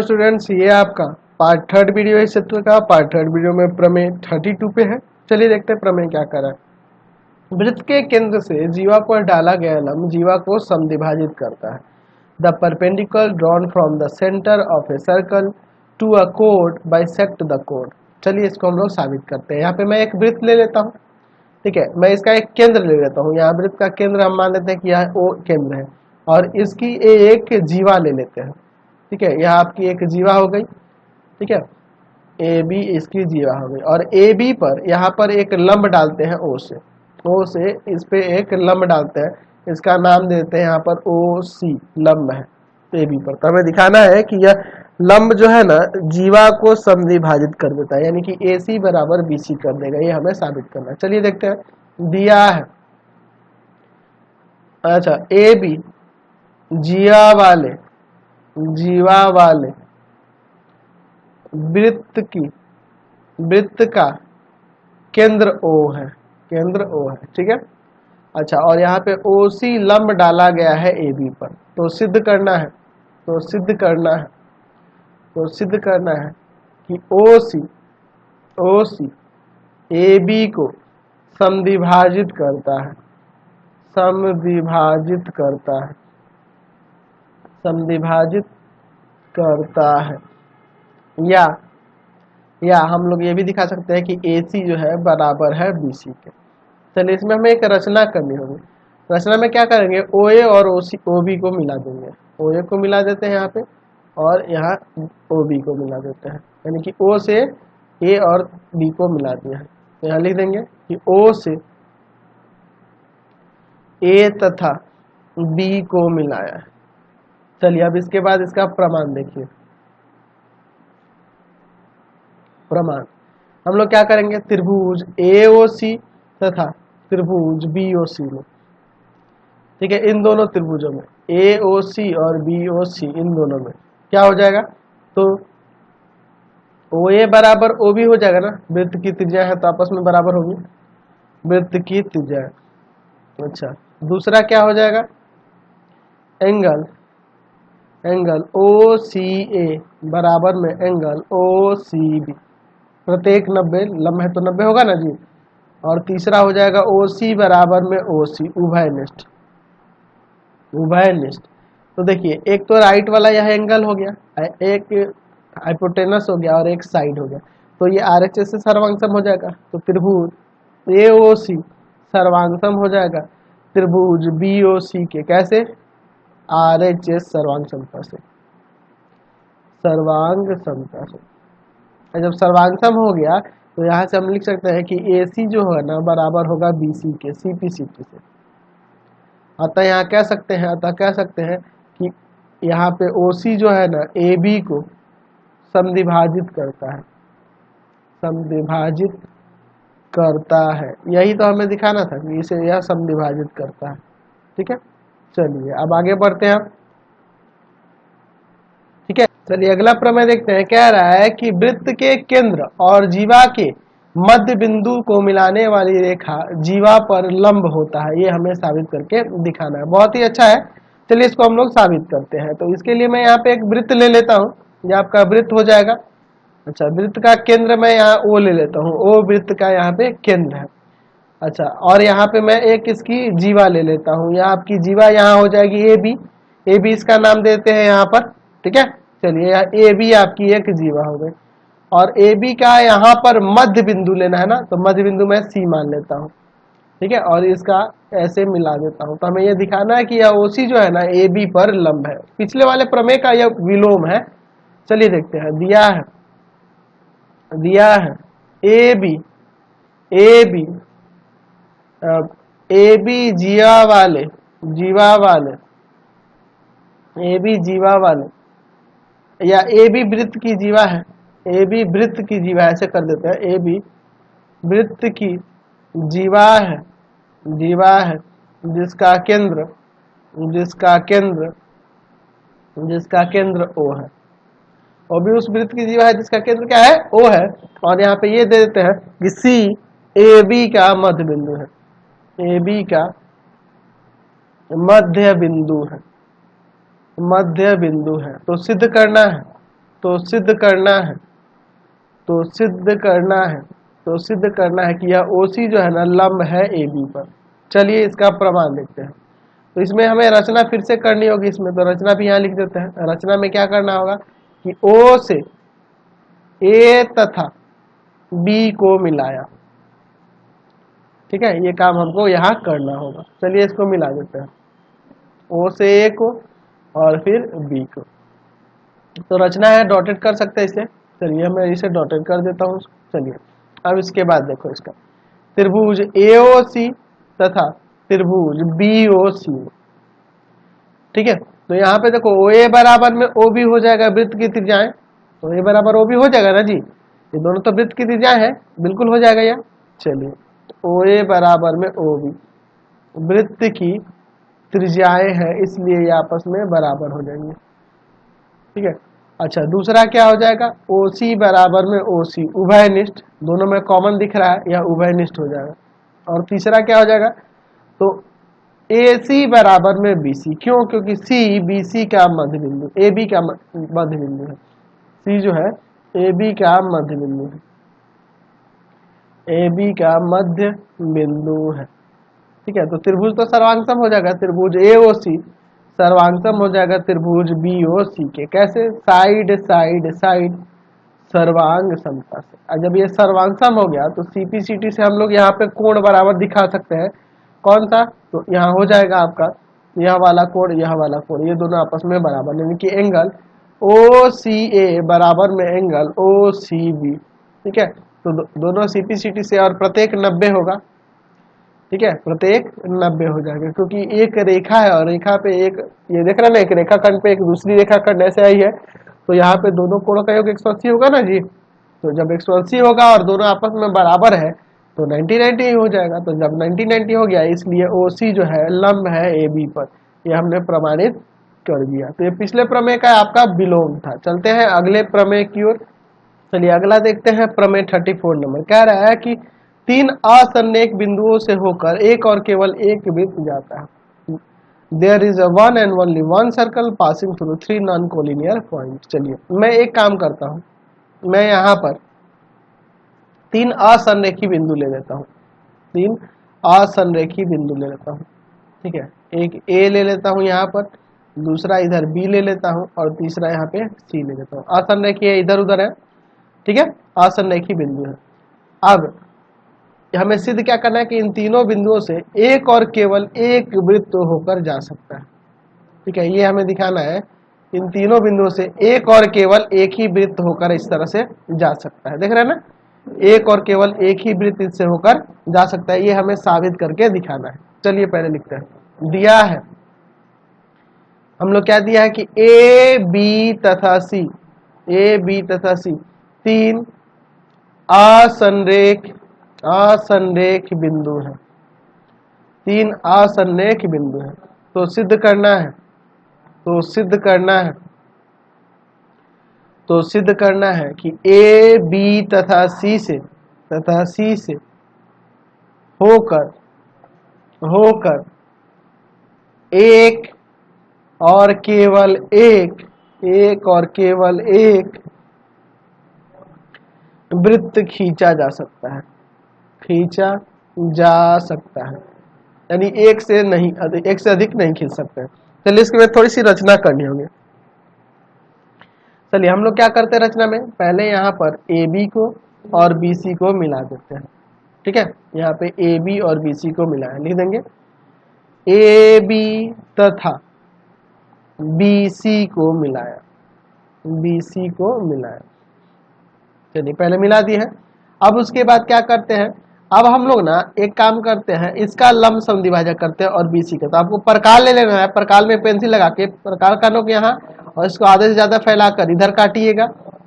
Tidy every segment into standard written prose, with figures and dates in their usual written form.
Students, ये आपका part third video है इस सत्र का। पार्ट थर्ड वीडियो में प्रमेय 32 पे है। चलिए देखते हैं प्रमेय क्या कर रहा है। वृत्त के केंद्र से जीवा पर डाला गया लंब जीवा को समद्विभाजित करता है। The perpendicular drawn from the centre of a circle to a code bisect the code. चलिए इसको हम लोग साबित करते हैं। यहाँ पे मैं एक वृत्त ले लेता हूँ, ठीक है। मैं इसका एक केंद्र ले लेता हूँ। यहाँ वृत्त का केंद्र हम मान लेते हैं कि यह ओ केंद्र है, और इसकी एक जीवा ले लेते हैं, ठीक है। यह आपकी एक जीवा हो गई, ठीक है। ए बी इसकी जीवा हो गई, और ए बी पर यहाँ पर एक लंब डालते हैं ओ से इस पे एक लंब डालते हैं। इसका नाम देते हैं यहाँ पर ओ सी लंब है ए बी पर। तो हमें दिखाना है कि यह लंब जो है ना जीवा को समद्विभाजित कर देता है, यानी कि ए सी बराबर बी सी कर देगा। ये हमें साबित करना है। चलिए देखते हैं। दिया है, अच्छा, ए बी जीवा वाले वृत्त का केंद्र O है, ठीक है। अच्छा, और यहाँ पे OC लंब डाला गया है AB पर। तो सिद्ध करना है कि OC AB को समद्विभाजित करता है, या हम लोग ये भी दिखा सकते हैं कि AC जो है बराबर है BC के। चलिए इसमें हमें एक रचना करनी होगी। रचना में क्या करेंगे, OA और OB को मिला देंगे। OA को मिला देते हैं यहाँ पे, और यहाँ OB को मिला देते हैं, यानी कि O से A और B को मिला दिया है। तो यहाँ लिख देंगे कि O से A तथा B को मिलाया है। चलिए अब इसके बाद इसका प्रमाण देखिए। प्रमाण हम लोग क्या करेंगे, त्रिभुज AOC तथा त्रिभुज BOC में, ठीक है, इन दोनों त्रिभुजों में AOC और BOC इन दोनों में क्या हो जाएगा, तो OA बराबर OB हो जाएगा ना। वृत्त की त्रिज्या है तो आपस में बराबर होगी वृत्त की त्रिज्या। अच्छा, दूसरा क्या हो जाएगा, एंगल OCA बराबर में एंगल OCB। प्रत्येक 90 लंब है तो 90 होगा ना जी। और तीसरा हो जाएगा OC बराबर में OC, उभय निष्ठ। तो देखिए, एक तो राइट वाला यह एंगल हो गया, एक हाइपोटेनस हो गया, और एक साइड हो गया। तो ये RHS से सर्वांगसम हो जाएगा। तो त्रिभुज AOC सर्वांगसम हो जाएगा त्रिभुज BOC के, कैसे, RHS सर्वांग समता से। जब सर्वांगसम हो गया तो यहाँ से हम लिख सकते हैं कि AC जो है ना बराबर होगा BC के, CP से। अतः यहाँ कह सकते हैं कि यहाँ पे OC जो है ना AB को समद्विभाजित करता है। यही तो हमें दिखाना था कि इसे यह समद्विभाजित करता है, ठीक है। चलिए अब आगे बढ़ते हैं, ठीक है। चलिए अगला प्रमेय देखते हैं। कह रहा है कि वृत्त के केंद्र और जीवा के मध्य बिंदु को मिलाने वाली रेखा जीवा पर लंब होता है। ये हमें साबित करके दिखाना है। बहुत ही अच्छा है। चलिए इसको हम लोग साबित करते हैं। तो इसके लिए मैं यहाँ पे एक वृत्त ले लेता हूँ। ये आपका वृत्त हो जाएगा। अच्छा, वृत्त का केंद्र मैं यहाँ O ले लेता हूँ। O वृत्त का यहाँ पे केंद्र है। अच्छा, और यहाँ पे मैं एक इसकी जीवा ले लेता हूँ। यहाँ आपकी जीवा यहाँ हो जाएगी AB इसका नाम देते हैं यहाँ पर, ठीक है। चलिए AB आपकी एक जीवा हो गई, और AB का यहाँ पर मध्य बिंदु लेना है ना, तो मध्य बिंदु मैं C मान लेता हूँ, ठीक है। और इसका ऐसे मिला देता हूँ। तो हमें यह दिखाना है कि यह OC जो है ना AB पर लंब है। पिछले वाले प्रमेय का यह विलोम है। चलिए देखते हैं। दिया है AB जीवा वाले या AB वृत्त की जीवा है। AB वृत्त की जीवा, ऐसे कर देते हैं। AB वृत्त की जीवा है जिसका केंद्र O है। और भी उस वृत्त की जीवा है जिसका केंद्र क्या है, O है। और यहाँ पे ये दे देते हैं कि C AB का मध्य बिंदु है। AB का मध्य बिंदु है। तो सिद्ध करना है तो सिद्ध करना है, तो सिद्ध करना है, तो सिद्ध करना है कि यह OC जो है ना लंब है AB पर। चलिए इसका प्रमाण देखते हैं। तो इसमें हमें रचना फिर से करनी होगी, इसमें तो रचना भी यहाँ लिख देते हैं। रचना में क्या करना होगा कि O से A तथा B को मिलाया, ठीक है, ये काम हमको यहाँ करना होगा। चलिए इसको मिला देते हैं, O से A को और फिर B को। तो रचना है, डॉटेड कर सकते हैं इसे। चलिए मैं इसे डॉटेड कर देता हूँ। चलिए अब इसके बाद देखो, इसका त्रिभुज AOC तथा त्रिभुज BOC, ठीक है। तो यहाँ पे देखो OA बराबर में OB हो जाएगा, वृत्त की त्रिज्याएं, तो A बराबर OB हो जाएगा ना जी, ये दोनों तो वृत्त की त्रिज्याएं हैं, बिल्कुल हो जाएगा यह। चलिए OA बराबर में OB वृत्त की त्रिज्याएं हैं, इसलिए ये आपस में बराबर हो जाएंगे, ठीक है। अच्छा दूसरा क्या हो जाएगा, OC बराबर में OC उभयनिष्ठ, दोनों में कॉमन दिख रहा है, यह उभयनिष्ठ हो जाएगा। और तीसरा क्या हो जाएगा, तो AC बराबर में BC, क्यों, क्योंकि C BC का मध्य बिंदु, AB का मध्य बिंदु है, C जो है AB का मध्य बिंदु है, AB का मध्य बिंदु है, ठीक है। तो त्रिभुज तो सर्वांगसम हो जाएगा, त्रिभुज AOC सर्वांगसम हो जाएगा त्रिभुज BOC के। कैसे, साइड साइड साइड सर्वांग समता से। और जब ये सर्वांगसम हो गया तो CPCT से हम लोग यहाँ पे कोण बराबर दिखा सकते हैं। कौन सा, तो यहाँ हो जाएगा आपका यह वाला कोण, यह वाला कोण, ये दोनों आपस में बराबर, यानी कि एंगल OCA बराबर में एंगल OCB, ठीक है। तो दोनों CPCT से और प्रत्येक 90 होगा, ठीक है, प्रत्येक 90 हो जाएगा, क्योंकि एक रेखा है और रेखा पे एक, ये देख रहे ना, एक रेखाखंड पे एक दूसरी रेखाखंड ऐसे आई है, तो यहाँ पे दोनों कोणों का योग 180 होगा ना जी। तो जब 180 होगा और दोनों आपस में बराबर है तो 90-90 हो जाएगा। तो जब 90-90 हो गया, इसलिए OC जो है लंब है AB पर, ये हमने प्रमाणित कर दिया। तो ये पिछले प्रमेय का आपका विलोम था। चलते हैं अगले प्रमेय की ओर। चलिए अगला देखते हैं, प्रमेय 34 नंबर। कह रहा है कि 3 असन्निहित बिंदुओं से होकर एक और केवल एक वृत्त जाता है। There is a one and only one circle passing through 3 non-collinear points। चलिए मैं एक काम करता हूँ, मैं यहाँ पर 3 असंरेखी बिंदु ले लेता हूँ, 3 असंरेखी बिंदु ले लेता हूँ, ठीक है। एक A ले लेता हूँ यहाँ पर, दूसरा इधर B ले लेता हूँ और तीसरा यहाँ पे C ले लेता हूँ। असंरेखी है, इधर उधर है, ठीक है, असंरेखी बिंदु है। अब हमें सिद्ध क्या करना है कि इन तीनों बिंदुओं से एक और केवल एक वृत्त होकर जा सकता है, ठीक है, ये हमें दिखाना है। इन तीनों बिंदुओं से एक और केवल एक ही वृत्त होकर इस तरह से जा सकता है, देख रहे हैं ना, एक और केवल एक ही वृत्त इससे होकर जा सकता है, ये हमें साबित करके दिखाना है। चलिए पहले लिखते हैं। दिया है हम लोग, क्या दिया है कि A B तथा C 3 असंरेख बिंदु है, 3 असंरेख बिंदु है। तो सिद्ध करना है, तो सिद्ध करना है कि A B तथा C से होकर एक और केवल एक वृत्त खींचा जा सकता है, यानी एक से अधिक नहीं खींच सकते हैं। चलिए इसके बाद थोड़ी सी रचना करनी होगी। चलिए हम लोग क्या करते हैं रचना में, पहले यहाँ पर AB को और BC को मिला देते हैं, ठीक है। यहाँ पे AB और BC को मिलाया, लिख देंगे AB तथा BC को मिलाया, चलिए पहले मिला दिए हैं। अब उसके बाद क्या करते हैं, अब हम लोग ना एक काम करते हैं, इसका लंब समद्विभाजक करते हैं और BC का। तो आपको प्रकार ले लेना है, प्रकार में पेंसिल लगा के प्रकार का नोक यहाँ, और इसको आधे से ज्यादा फैलाकर इधर काटिएगा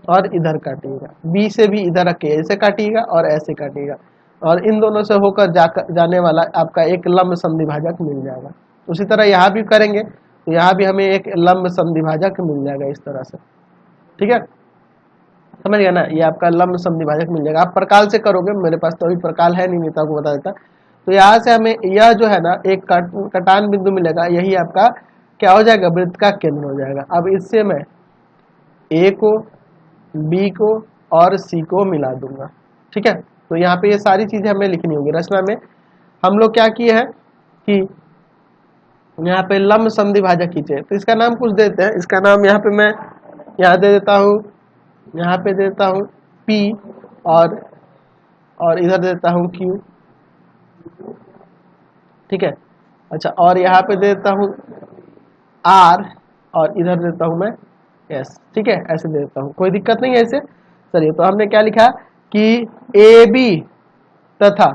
और इधर काटिएगा, B से भी इधर रख के ऐसे काटिएगा और ऐसे काटिएगा, और इन दोनों से होकर जाने वाला आपका एक लंब समद्विभाजक मिल जाएगा। उसी तरह यहाँ भी करेंगे तो यहाँ भी हमें एक लंब समद्विभाजक मिल जाएगा इस तरह से, ठीक है, समझ गया ना। ये आपका लंब समद्विभाजक मिल जाएगा। आप प्रकाल से करोगे, मेरे पास तो अभी प्रकाल है नहीं तो आपको बता देता। तो यहाँ से हमें यह जो है ना एक कटान बिंदु मिलेगा, यही आपका क्या हो जाएगा, वृत्त का केंद्र हो जाएगा। अब इससे मैं A को बी को और सी को मिला दूंगा। ठीक है, तो यहाँ पे ये सारी चीजें हमें लिखनी होगी। रचना में हम लोग क्या किए हैं कि यहाँ पे लंब संधि भाजक खींचे, तो इसका नाम कुछ देते हैं। इसका नाम यहाँ पे मैं यहाँ दे देता हूँ, यहाँ पे देता हूँ P और इधर देता हूँ Q। ठीक है, अच्छा, और यहाँ पे देता हूँ R और इधर देता हूँ मैं S। ठीक है, ऐसे देता हूँ, कोई दिक्कत नहीं है ऐसे। चलिए, तो हमने क्या लिखा कि AB तथा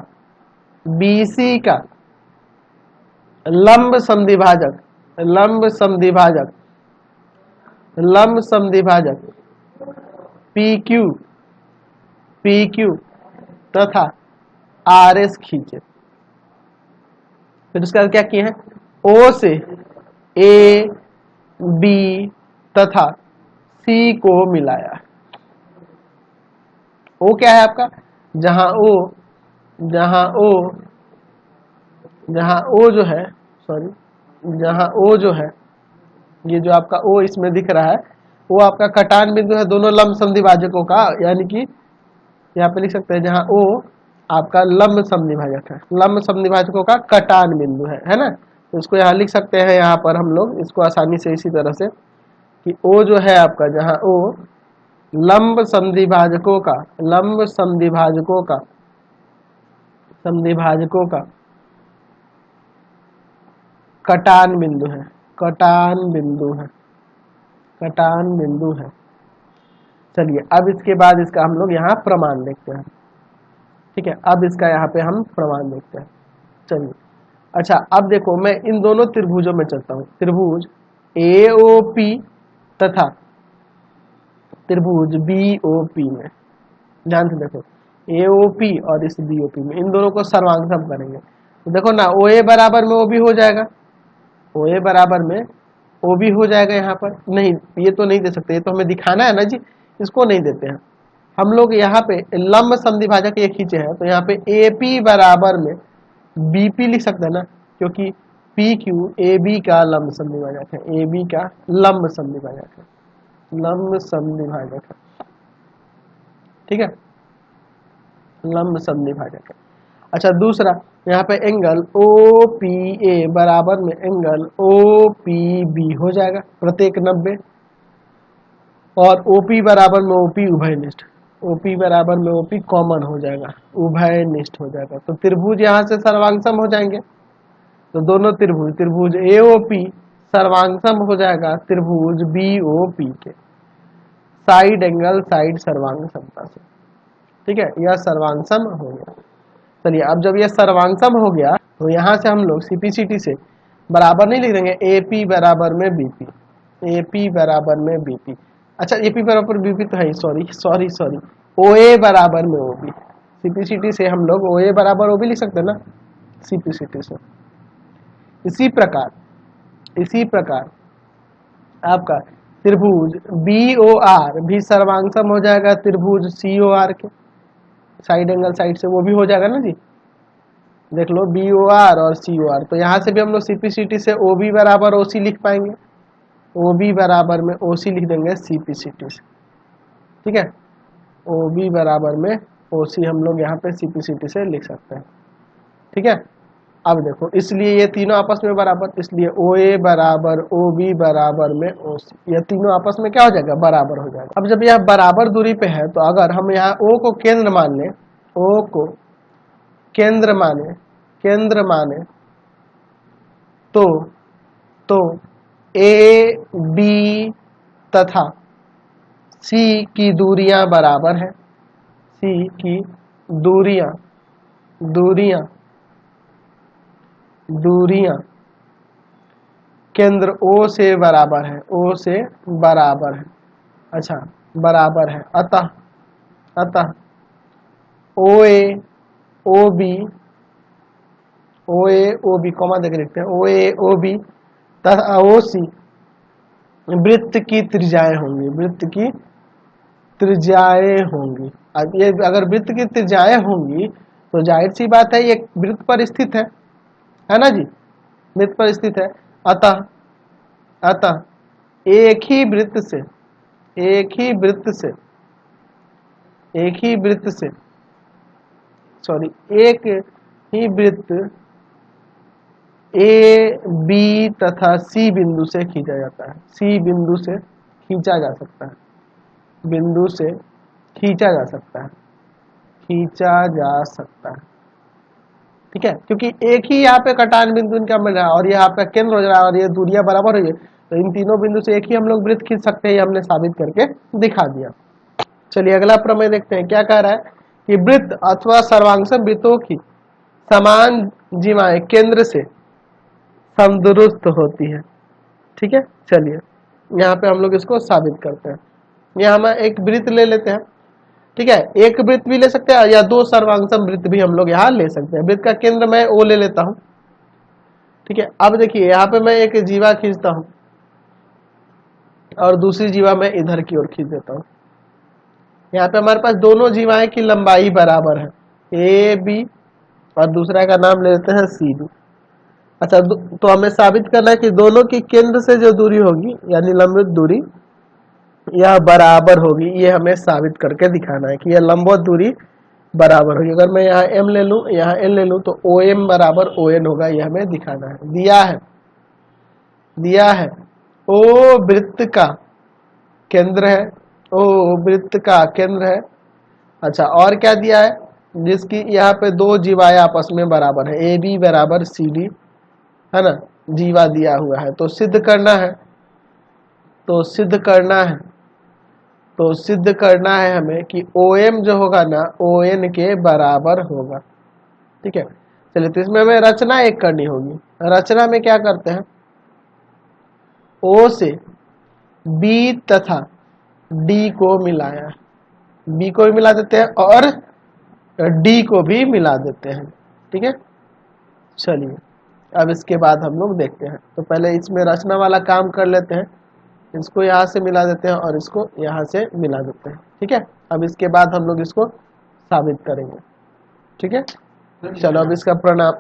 BC का लंब संधिभाजक, लंब संधिभाजक, लंब संधिभाजक PQ तथा RS खींचे। फिर उसके बाद क्या किए हैं, O से A, B तथा C को मिलाया। O क्या है आपका, जहां O जो है, सॉरी, जहां O जो है, ये जो आपका O इसमें दिख रहा है, वो आपका कटान बिंदु है दोनों लंब संधिभाजकों का, यानी कि यहाँ पे लिख सकते हैं जहां O आपका लंब संधिभाजक है, लंब संधिभाजकों का कटान बिंदु है ना। तो इसको यहाँ लिख सकते हैं, यहाँ पर हम लोग इसको आसानी से इसी तरह से कि O जो है आपका, जहां O लंब संधिभाजकों का, लंब संधिभाजकों का, संधिभाजकों का कटान बिंदु है, कटान बिंदु है, कटान बिंदु है। चलिए, अब इसके बाद इसका हम लोग यहाँ प्रमाण देखते हैं। ठीक है, अब इसका यहाँ पे हम प्रमाण देखते हैं। चलिए, अच्छा, अब देखो मैं इन दोनों त्रिभुजों में चलता हूँ, त्रिभुज AOP तथा त्रिभुज BOP में। ध्यान से देखो, AOP और इस BOP में, इन दोनों को सर्वांगसम करेंगे। तो देखो ना, OA बराबर में OB हो जाएगा, OA बराबर में OB हो जाएगा। यहाँ पर नहीं, ये तो नहीं दे सकते, ये तो हमें दिखाना है ना जी, इसको नहीं देते हैं हम लोग। यहाँ पे लंब संधिभाजक ये खींचे हैं, तो यहाँ पे AP बराबर में BP लिख सकते हैं ना, क्योंकि PQ AB का लंब संधिभाजक है, AB का लंब संधिभाजक है, लंब संधिभाजक है। ठीक है, लंब संधिभाजक है। अच्छा, दूसरा यहाँ पे एंगल OPA बराबर में एंगल OPB हो जाएगा, प्रत्येक 90, और OP बराबर में OP उभयनिष्ठ, OP बराबर में OP कॉमन हो जाएगा, उभयनिष्ठ हो जाएगा। तो त्रिभुज यहाँ से सर्वांगसम हो जाएंगे। तो दोनों त्रिभुज, त्रिभुज AOP सर्वांगसम हो जाएगा त्रिभुज BOP के साइड एंगल साइड सर्वांग समता से। ठीक है, यह सर्वांगसम हो गया। चलिए, अब जब यह सर्वांगसम हो गया, तो यहाँ से हम लोग CPCT से बराबर नहीं लिख देंगे, AP बराबर में BP, AP बराबर में BP। अच्छा, AP बराबर BP तो है, सॉरी, OA बराबर में OB। CPCT से हम लोग OA बराबर OB लिख सकते हैं ना, CPCT से। इसी प्रकार आपका त्रिभुज BOR भी सर्वांगसम हो जाएगा त्रिभुज COR के साइड एंगल साइड से, वो भी हो जाएगा ना जी। देख लो, BOR और COR, तो यहाँ से भी हम लोग CPCT से OB बराबर OC लिख पाएंगे, OB बराबर में OC लिख देंगे CPCT से। ठीक है, OB बराबर में OC हम लोग यहाँ पे CPCT से लिख सकते हैं। ठीक है, अब देखो, इसलिए ये तीनों आपस में बराबर, इसलिए OA बराबर OB बराबर में OC, ये तीनों आपस में क्या हो जाएगा, बराबर हो जाएगा। अब जब यह बराबर दूरी पे है, तो अगर हम यहाँ O को केंद्र मान लें, O को केंद्र माने तो A, B तथा C की दूरियां बराबर है, C की दूरियां केंद्र O से बराबर है, O से बराबर है। अच्छा, बराबर है, अतः OA OB कॉमा देकर लिखते हैं, OA OB तथा OC वृत्त की त्रिज्याएं होंगी, अब ये अगर वृत्त की त्रिज्याएं होंगी, तो जाहिर सी बात है ये वृत्त पर स्थित है ना जी, वृत्त पर स्थित है। अतः एक ही वृत्त से एक ही वृत्त से एक ही वृत्त ए बी तथा सी बिंदु से खींचा जाता है। सी बिंदु से खींचा जा सकता है, बिंदु से खींचा जा सकता है, खींचा जा सकता है। ठीक है, क्योंकि एक ही यहाँ पे कटान बिंदु इनका मिल रहा है और ये आपका केंद्र हो रहा है और ये दूरियां बराबर हो गई, तो इन तीनों बिंदु से एक ही हम लोग वृत्त खींच सकते हैं। ये हमने साबित करके दिखा दिया। चलिए अगला प्रमेय देखते हैं क्या कह रहा है कि वृत्त अथवा सर्वांगसम वृत्तों की समान जीवाएं केंद्र से समदुरुस्त होती है। ठीक है, चलिए यहाँ पे हम लोग इसको साबित करते हैं। यहाँ हम एक वृत्त ले लेते हैं। ठीक है, एक वृत्त भी ले सकते हैं या दो सर्वांगसम वृत्त भी हम लोग यहाँ ले सकते हैं। वृत्त का केंद्र मैं ओ ले लेता हूँ। ठीक है, अब देखिए यहाँ पे मैं एक जीवा खींचता हूँ और दूसरी जीवा मैं इधर की ओर खींच देता हूँ। यहाँ पे हमारे पास दोनों जीवाएं की लंबाई बराबर है, ए बी, और दूसरा का नाम ले लेते हैं सी बी। अच्छा, तो हमें साबित करना है कि दोनों की केंद्र से जो दूरी होगी यानी लंबित दूरी यह बराबर होगी। ये हमें साबित करके दिखाना है कि यह लंबवत दूरी बराबर होगी। अगर मैं यहाँ m ले लूँ, यहाँ n ले लूँ, तो OM बराबर ON होगा। ये हमें दिखाना है। दिया है O वृत्त का केंद्र है, O वृत्त का केंद्र है। अच्छा, और क्या दिया है, जिसकी यहाँ पे दो जीवाएं आपस में बराबर है, AB बराबर CD है ना, जीवा दिया हुआ है। तो सिद्ध करना है हमें कि OM जो होगा ना ON के बराबर होगा। ठीक है, चलिए तो इसमें हमें रचना एक करनी होगी। रचना में क्या करते हैं, O से B तथा D को मिलाया, B को भी मिला देते हैं और D को भी मिला देते हैं। ठीक है, चलिए अब इसके बाद हम लोग देखते हैं। तो पहले इसमें रचना वाला काम कर लेते हैं। इसको यहाँ से मिला देते हैं और इसको यहाँ से मिला देते हैं। ठीक है, अब इसके बाद हम लोग इसको साबित करेंगे। ठीक है, चलो अब इसका प्रमाण,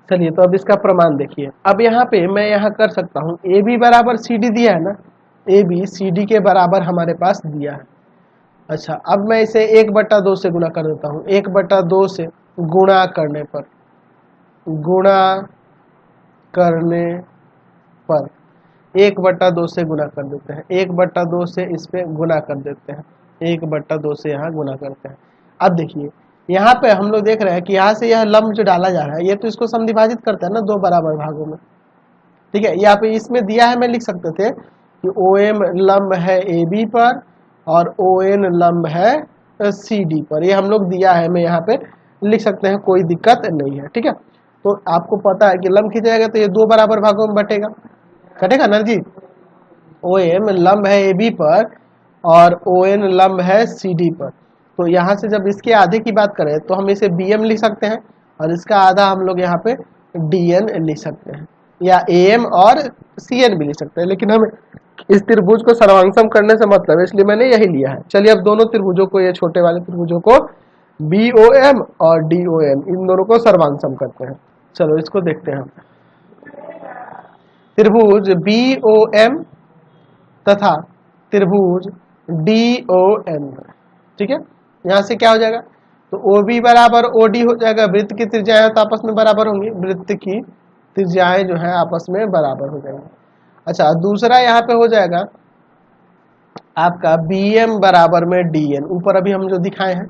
चलिए तो अब इसका प्रमाण देखिए। अब यहाँ पे मैं यहाँ कर सकता हूँ, ए बी बराबर सी डी दिया है ना, ए बी सी डी के बराबर हमारे पास दिया है। अच्छा, अब मैं इसे 1/2 से गुणा कर देता हूँ। 1/2 से गुणा करने पर 1/2 से गुणा कर देते हैं। 1/2 से इस पे गुणा कर देते हैं। 1/2 से यहाँ गुणा करते हैं। अब देखिए यहाँ पे हम लोग देख रहे हैं कि यहाँ से यह लंब जो डाला जा रहा है, ये तो इसको समद्विभाजित करता है ना दो बराबर भागों में। ठीक है, यहाँ पे इसमें दिया है, मैं लिख सकते थे कि OM लंब है AB पर और ON लंब है CD पर। ये हम लोग दिया है, मैं यहाँ पे लिख सकते हैं, कोई दिक्कत नहीं है। ठीक है, तो आपको पता है कि लंब खींचेगा तो ये दो बराबर भागों में बटेगा, कटेगा ना जी। OM लंब है AB पर और ON लंब है CD पर। तो यहाँ से जब इसके आधे की बात करें तो हम इसे BM लिख सकते हैं और इसका आधा हम लोग यहाँ पे DN लिख सकते हैं, या AM और CN भी लिख सकते हैं। लेकिन हमें इस त्रिभुज को सर्वांगसम करने से मतलब है, इसलिए मैंने यही लिया है। चलिए अब दोनों त्रिभुजों को, ये छोटे वाले त्रिभुजों को BOM और DOM, इन दोनों को सर्वांगसम करते हैं। चलो इसको देखते हैं। त्रिभुज BOM तथा त्रिभुज DON। ठीक है, यहाँ से क्या हो जाएगा, तो OB बराबर OD हो जाएगा। वृत्त की त्रिज्याएं तो आपस में बराबर होंगी, वृत्त की त्रिज्याएं जो है आपस में बराबर हो जाएंगी। अच्छा, दूसरा यहाँ पे हो जाएगा आपका BM बराबर में DN, ऊपर अभी हम जो दिखाए हैं।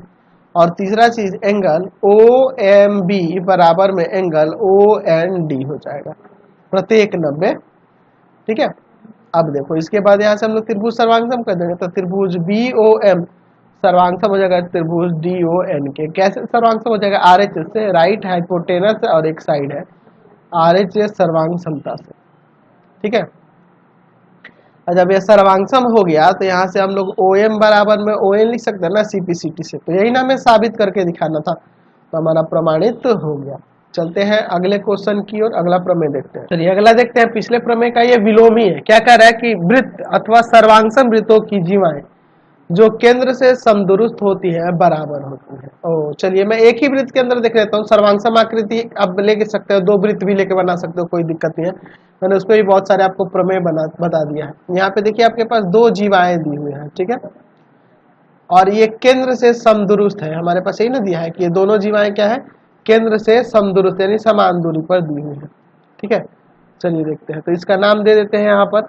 और तीसरा चीज एंगल OMB बराबर में एंगल OND हो जाएगा, प्रत्येक 90। ठीक है, अब देखो इसके बाद यहाँ से हम लोग त्रिभुज सर्वांगसम कर देंगे, तो त्रिभुज BOM सर्वांगसम हो जाएगा त्रिभुज DON के। कैसे सर्वांगसम हो जाएगा, RHS से, राइट हाइपोटेनस और एक साइड है RHS सर्वांग समता से। ठीक है, जब ये सर्वांगसम हो गया तो यहाँ से हम लोग OM बराबर में ON लिख सकते हैं ना CPCT से। तो यही ना हमें साबित करके दिखाना था, तो हमारा प्रमाणित हो गया। चलते हैं अगले क्वेश्चन की ओर, अगला प्रमेय देखते हैं। चलिए अगला देखते हैं। पिछले प्रमेय का ये विलोमी है। क्या कह रहा है कि वृत्त अथवा सर्वांगसम वृत्तों की जीवाएं जो केंद्र से समदुरुस्त होती है बराबर होती है। ओ चलिए मैं एक ही वृत्त के अंदर देख लेता हूँ। सर्वांगसम आकृति अब लेके सकते हो, दो वृत्त भी लेके बना सकते हो, कोई दिक्कत नहीं है। मैंने उसको भी बहुत सारे आपको प्रमेय बता दिया है। यहाँ पे देखिए आपके पास दो जीवाएं दी हुई हैं। ठीक है, और ये केंद्र से समदुरुस्त है। हमारे पास यही ना दिया है कि ये दोनों जीवाएं क्या है, केंद्र से समदुरुस्त यानी समान दूरी पर दी हुई है। ठीक है, चलिए देखते हैं। तो इसका नाम दे देते हैं यहाँ पर,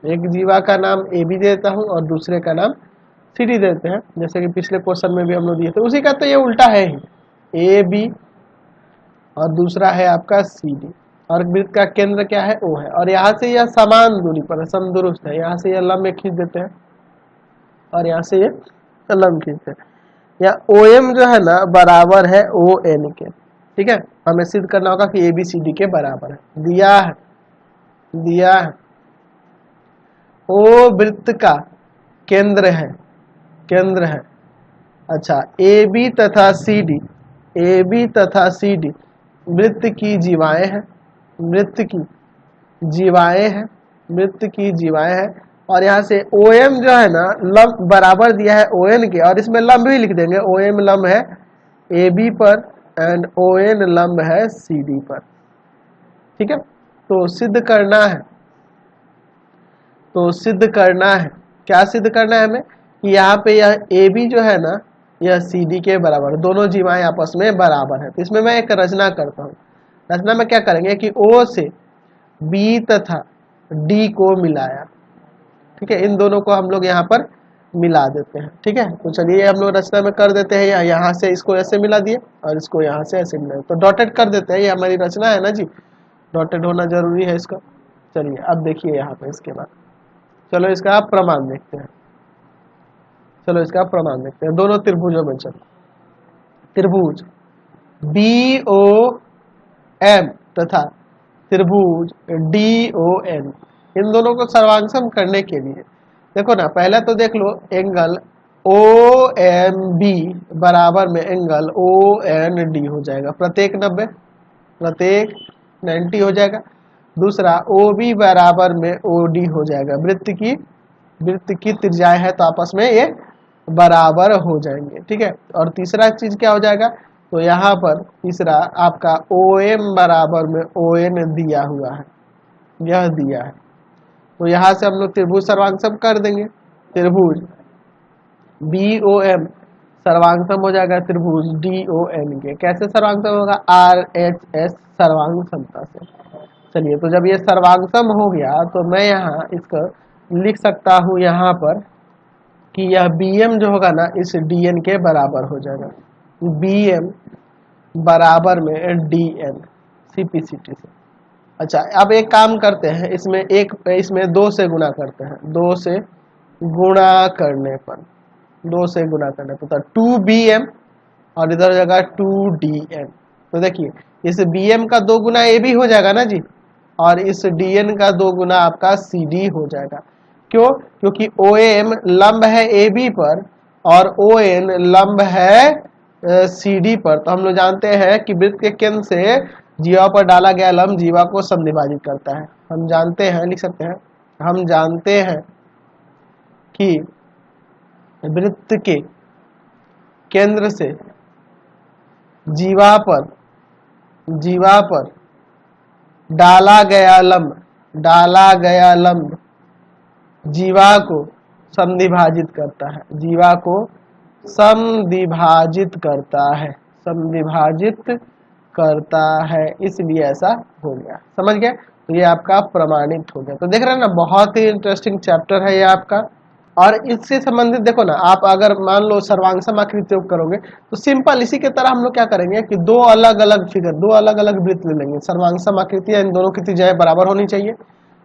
एक जीवा का नाम ए बी दे देता हूँ और दूसरे का नाम सी डी दे देते हैं, जैसे कि पिछले क्वेश्चन में भी हम लोग दिए थे। उसी का तो ये उल्टा है ही, ए बी और दूसरा है आपका सी डी, और वृत्त का केंद्र क्या है, ओ है, और यहाँ से यह समान दूरी पर है, समदुरुस्त है। यहाँ से यह लंब खींच देते हैं और यहाँ से ये लंब खींचते हैं। या ओ एम जो है ना बराबर है ओ एन के। ठीक है, हमें सिद्ध करना होगा कि ए बी सी डी के बराबर है। दिया है ओ वृत्त का केंद्र है। अच्छा, ए बी तथा सी डी वृत्त की जीवाएं हैं। और यहाँ से ओ एम जो है ना लंब बराबर दिया है ओ एन के, और इसमें लंब भी लिख देंगे। ओ एम लंब है ए बी पर एंड ओ एन लंब है सी डी पर। ठीक है, तो सिद्ध करना है, क्या सिद्ध करना है हमें, कि यहाँ पे यह ए बी जो है ना यह सी डी के बराबर, दोनों जीवाएं आपस में बराबर है। तो इसमें मैं एक रचना करता हूँ। रचना में क्या करेंगे कि ओ से बी तथा डी को मिलाया। ठीक है, इन दोनों को हम लोग यहाँ पर मिला देते हैं। ठीक है, तो चलिए हम लोग रचना में कर देते हैं। यहाँ से इसको ऐसे मिला दिए और इसको यहाँ से ऐसे मिला दिए, तो डॉटेड कर देते हैं। ये हमारी रचना है ना जी, डॉटेड होना जरूरी है इसका। चलिए अब देखिए यहाँ पे, इसके बाद चलो इसका आप प्रमाण देखते हैं। दोनों त्रिभुजों में चलो, त्रिभुज बी ओ एम तथा त्रिभुज डी ओ एन, इन दोनों को सर्वांगसम करने के लिए देखो ना, पहले तो देख लो एंगल ओ एम बी बराबर में एंगल ओ एन डी हो जाएगा, प्रत्येक 90 हो जाएगा। दूसरा ओ बी बराबर में ओ डी हो जाएगा, वृत्त की त्रिज्याएं है तो आपस में ये बराबर हो जाएंगे। ठीक है, और तीसरा चीज क्या हो जाएगा, तो यहाँ पर तीसरा आपका ओ एम बराबर में ओ एन दिया हुआ है, यह दिया है। तो यहाँ से हम लोग त्रिभुज सर्वांगसम कर देंगे। त्रिभुज बी ओ एम सर्वांगसम हो जाएगा त्रिभुज डी ओ एन के। कैसे सर्वांगसम होगा, आर एच एस सर्वांग समता से। चलिए, तो जब ये सर्वांगसम हो गया तो मैं यहाँ इसको लिख सकता हूँ यहाँ पर कि यह बी एम जो होगा ना इस डी एन के बराबर हो जाएगा। बी एम बराबर में डी एन CP/CT से। अच्छा, अब एक काम करते हैं, इसमें 2 से गुणा करते हैं। 2 से गुणा करने पर 2BM और इधर हो जाएगा 2DN। तो देखिए इस BM का 2 गुना AB हो जाएगा ना जी, और इस DN का 2 गुना आपका CD हो जाएगा। क्यों? क्योंकि OM लंब है AB पर और ON लंब है CD पर। तो हम लोग जानते हैं कि वृत्त के केंद्र से जीवा पर डाला गया लंब जीवा को समद्विभाजित करता है। हम जानते हैं, लिख सकते हैं, हम जानते हैं कि वृत्त के केंद्र से जीवा पर डाला गया लंब जीवा को समद्विभाजित करता है, इसलिए ऐसा हो गया। समझ गए? तो ये आपका प्रमाणित हो गया। तो देख रहे हैं ना, बहुत ही इंटरेस्टिंग चैप्टर है ये आपका। और इससे संबंधित देखो ना, आप अगर मान लो सर्वांगसम आकृति करोगे तो सिंपल इसी के तरह हम लोग क्या करेंगे कि 2 अलग अलग वृत्त ले लेंगे। सर्वांगसम आकृति इन दोनों की त्रिज्याएं बराबर होनी चाहिए,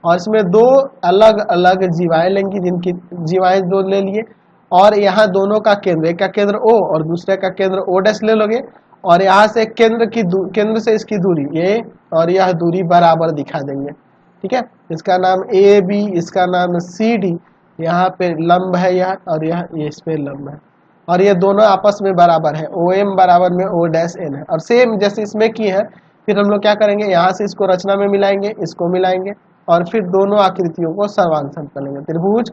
और इसमें 2 अलग अलग जीवाएं लेंगी, जिनकी जीवाएं 2 ले लिए, और यहाँ दोनों का केंद्र, एक का केंद्र O और दूसरे का केंद्र O डैश ले लोगे, और यहाँ से केंद्र से इसकी दूरी ये और यह दूरी बराबर दिखा देंगे। ठीक है, इसका नाम AB, इसका नाम CD, यहाँ पे लंब है यह, और यह इस पे लंब है, और ये दोनों आपस में बराबर है। OM बराबर में O डैश N है, और सेम जैसे इसमें की है। फिर हम लोग क्या करेंगे, यहाँ से इसको रचना में मिलाएंगे, इसको मिलाएंगे, और फिर दोनों आकृतियों को सर्वांगसम कर लेंगे। त्रिभुज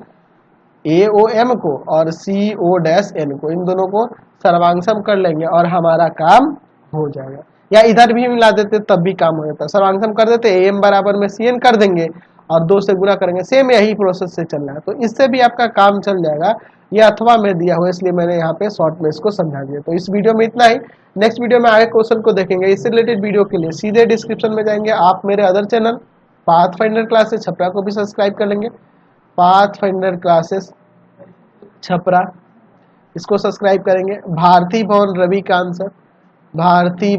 AOM को और CO डैश N को, इन दोनों को सर्वांगसम कर लेंगे और हमारा काम हो जाएगा। या इधर भी मिला देते तब भी काम हो जाता। सर्वांगसम कर देते, AM बराबर में CN कर देंगे, और 2 से गुणा करेंगे, सेम यही प्रोसेस से चल रहा है, तो इससे भी आपका काम चल जाएगा। ये अथवा में दिया हुआ, इसलिए मैंने यहाँ पे शॉर्ट में इसको समझा दिया। तो इस वीडियो में इतना ही, नेक्स्ट वीडियो में आगे क्वेश्चन को देखेंगे। इससे रिलेटेड वीडियो के लिए सीधे डिस्क्रिप्शन में जाएंगे, आप मेरे other channel pathfinder classes Chhapra को भी सब्सक्राइब कर लेंगे। पाथफाइंडर क्लासेस छपरा, इसको सब्सक्राइब करेंगे। भारती भवन रविकांत सर, भारती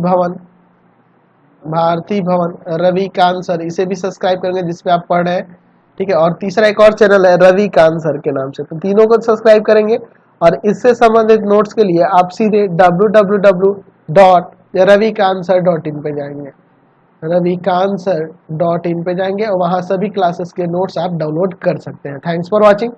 भवन रविकांत सर, इसे भी सब्सक्राइब करेंगे जिसपे आप पढ़ रहे हैं, ठीक है। और तीसरा एक और चैनल है रविकांत सर के नाम से, तो तीनों को सब्सक्राइब करेंगे। और इससे संबंधित नोट्स के लिए आप सीधे www.ravikansir.in पे जाएंगे, ravikansir.in पे जाएंगे और वहाँ सभी क्लासेस के नोट्स आप डाउनलोड कर सकते हैं। Thanks for watching.